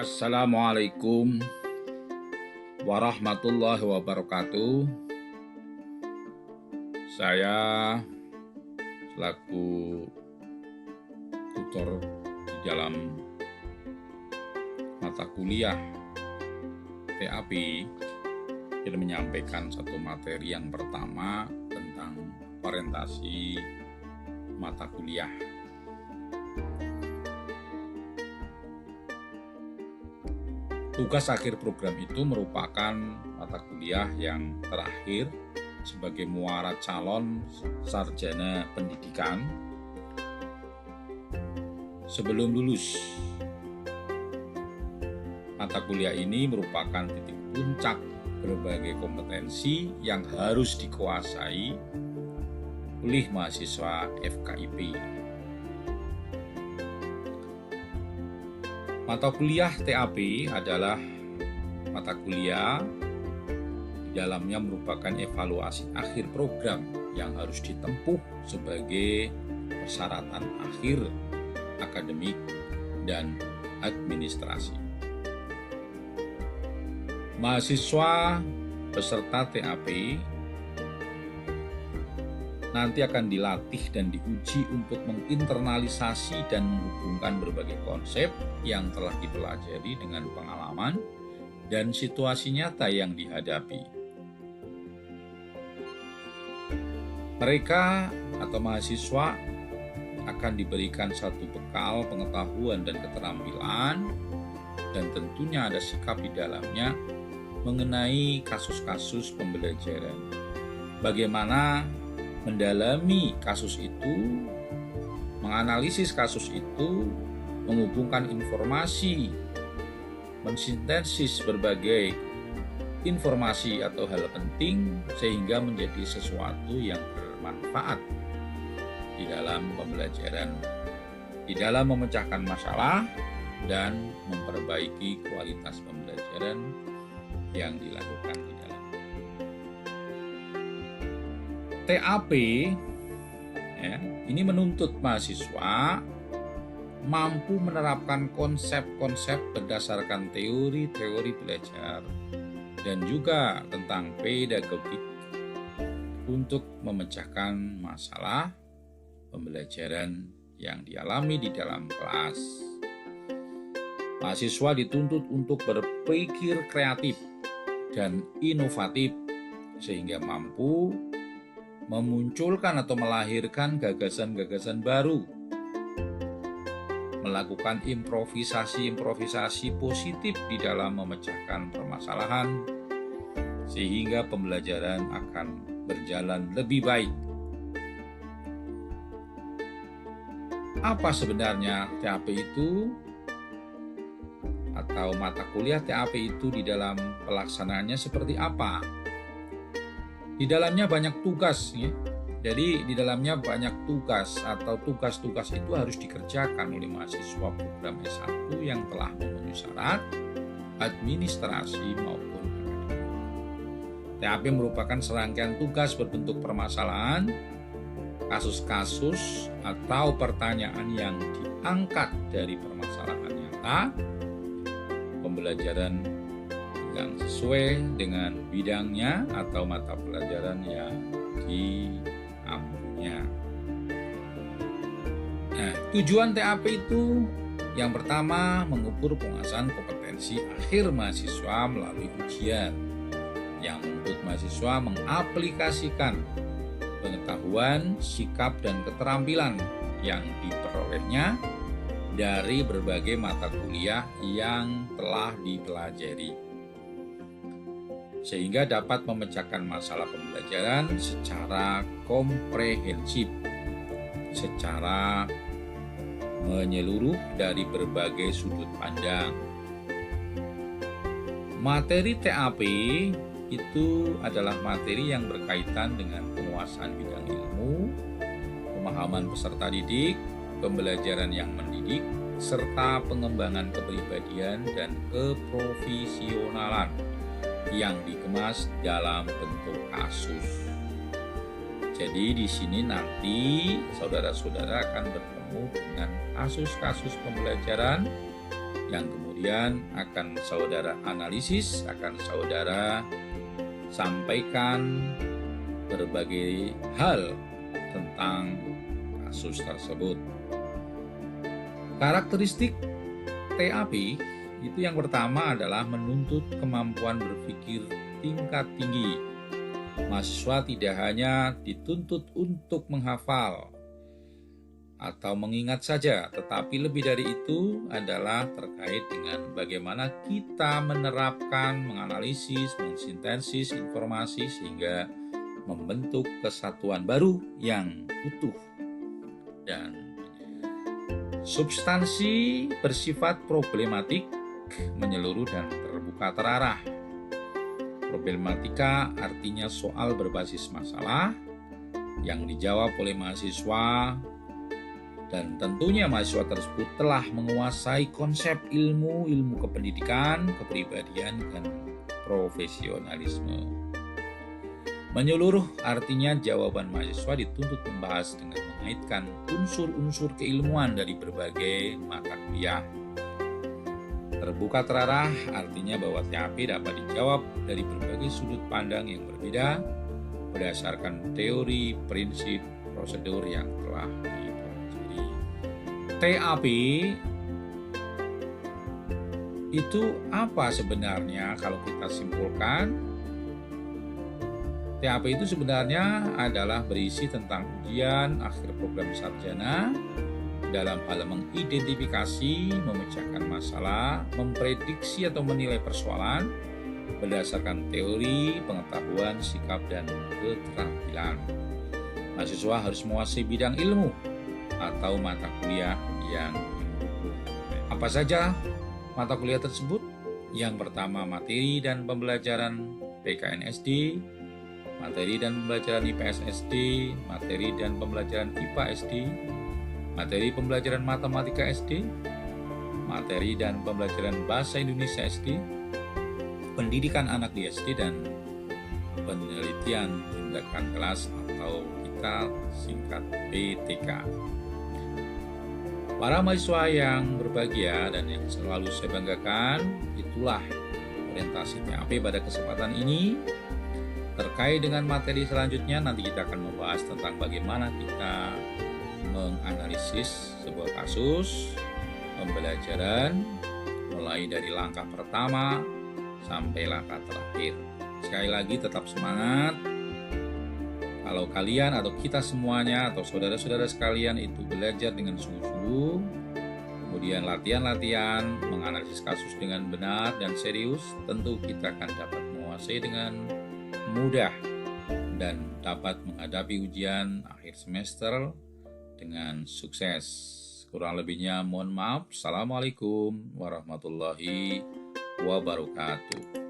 Assalamualaikum warahmatullahi wabarakatuh. Saya selaku tutor di dalam mata kuliah TAP ingin menyampaikan satu materi yang pertama tentang orientasi mata kuliah. Tugas akhir program itu merupakan mata kuliah yang terakhir sebagai muara calon sarjana pendidikan sebelum lulus. Mata kuliah ini merupakan titik puncak berbagai kompetensi yang harus dikuasai oleh mahasiswa FKIP. Mata kuliah TAP adalah mata kuliah di dalamnya merupakan evaluasi akhir program yang harus ditempuh sebagai persyaratan akhir akademik dan administrasi. Mahasiswa peserta TAP nanti akan dilatih dan diuji untuk menginternalisasi dan menghubungkan berbagai konsep yang telah dipelajari dengan pengalaman dan situasi nyata yang dihadapi. Mereka atau mahasiswa akan diberikan satu bekal pengetahuan dan keterampilan, dan tentunya ada sikap di dalamnya mengenai kasus-kasus pembelajaran. Bagaimana mendalami kasus itu, menganalisis kasus itu, menghubungkan informasi, mensintesis berbagai informasi atau hal penting sehingga menjadi sesuatu yang bermanfaat di dalam pembelajaran, di dalam memecahkan masalah dan memperbaiki kualitas pembelajaran yang dilakukan di dalam TAP. Ini menuntut mahasiswa mampu menerapkan konsep-konsep berdasarkan teori-teori belajar dan juga tentang pedagogik untuk memecahkan masalah pembelajaran yang dialami di dalam kelas. Mahasiswa dituntut untuk berpikir kreatif dan inovatif sehingga mampu memunculkan atau melahirkan gagasan-gagasan baru, melakukan improvisasi-improvisasi positif di dalam memecahkan permasalahan sehingga pembelajaran akan berjalan lebih baik. Apa sebenarnya TAP itu? Atau mata kuliah TAP itu di dalam pelaksanaannya seperti apa? Di dalamnya banyak tugas, ya. Jadi di dalamnya banyak tugas atau tugas-tugas itu harus dikerjakan oleh mahasiswa program S1 yang telah memenuhi syarat administrasi maupun akademik. TAP merupakan serangkaian tugas berbentuk permasalahan, kasus-kasus atau pertanyaan yang diangkat dari permasalahan nyata, pembelajaran yang sesuai dengan bidangnya atau mata pelajaran yang diampunya. Tujuan TAP itu yang pertama mengukur penguasaan kompetensi akhir mahasiswa melalui ujian yang menuntut mahasiswa mengaplikasikan pengetahuan, sikap, dan keterampilan yang diperolehnya dari berbagai mata kuliah yang telah dipelajari, sehingga dapat memecahkan masalah pembelajaran secara komprehensif, secara menyeluruh dari berbagai sudut pandang. Materi TAP itu adalah materi yang berkaitan dengan penguasaan bidang ilmu, pemahaman peserta didik, pembelajaran yang mendidik, serta pengembangan kepribadian dan keprofesionalan yang dikemas dalam bentuk kasus. Jadi di sini nanti saudara-saudara akan bertemu dengan kasus-kasus pembelajaran yang kemudian akan saudara analisis, akan saudara sampaikan berbagai hal tentang kasus tersebut. Karakteristik TAP itu yang pertama adalah menuntut kemampuan berpikir tingkat tinggi. Mahasiswa tidak hanya dituntut untuk menghafal atau mengingat saja, tetapi lebih dari itu adalah terkait dengan bagaimana kita menerapkan, menganalisis, mensintesis informasi sehingga membentuk kesatuan baru yang utuh. Dan substansi bersifat problematik, menyeluruh dan terbuka terarah. Problematika artinya soal berbasis masalah yang dijawab oleh mahasiswa, dan tentunya mahasiswa tersebut telah menguasai konsep ilmu kependidikan, kepribadian, dan profesionalisme. Menyeluruh artinya jawaban mahasiswa dituntut membahas dengan mengaitkan unsur-unsur keilmuan dari berbagai mata kuliah. Terbuka terarah artinya bahwa TAP dapat dijawab dari berbagai sudut pandang yang berbeda berdasarkan teori, prinsip, prosedur yang telah dipelajari. TAP itu apa sebenarnya kalau kita simpulkan? TAP itu sebenarnya adalah berisi tentang ujian akhir program sarjana dalam hal mengidentifikasi, memecahkan masalah, memprediksi atau menilai persoalan berdasarkan teori, pengetahuan, sikap, dan keterampilan. Mahasiswa harus menguasai bidang ilmu atau mata kuliah yang mendukung. Apa saja mata kuliah tersebut? Yang pertama, materi dan pembelajaran PKN-SD, materi dan pembelajaran IPS SD, materi dan pembelajaran IPA SD, materi pembelajaran matematika SD, materi dan pembelajaran bahasa Indonesia SD, pendidikan anak di SD, dan penelitian tindakan kelas atau kita singkat PTK. Para mahasiswa yang berbahagia dan yang selalu saya banggakan, itulah orientasi TAP pada kesempatan ini. Terkait dengan materi selanjutnya, nanti kita akan membahas tentang bagaimana kita menganalisis sebuah kasus, pembelajaran, mulai dari langkah pertama sampai langkah terakhir. Sekali lagi tetap semangat. Kalau kalian atau kita semuanya atau saudara-saudara sekalian itu belajar dengan sungguh-sungguh, kemudian latihan-latihan, menganalisis kasus dengan benar dan serius, tentu kita akan dapat menguasai dengan mudah dan dapat menghadapi ujian akhir semester dengan sukses. Kurang lebihnya mohon maaf. Assalamualaikum warahmatullahi wabarakatuh.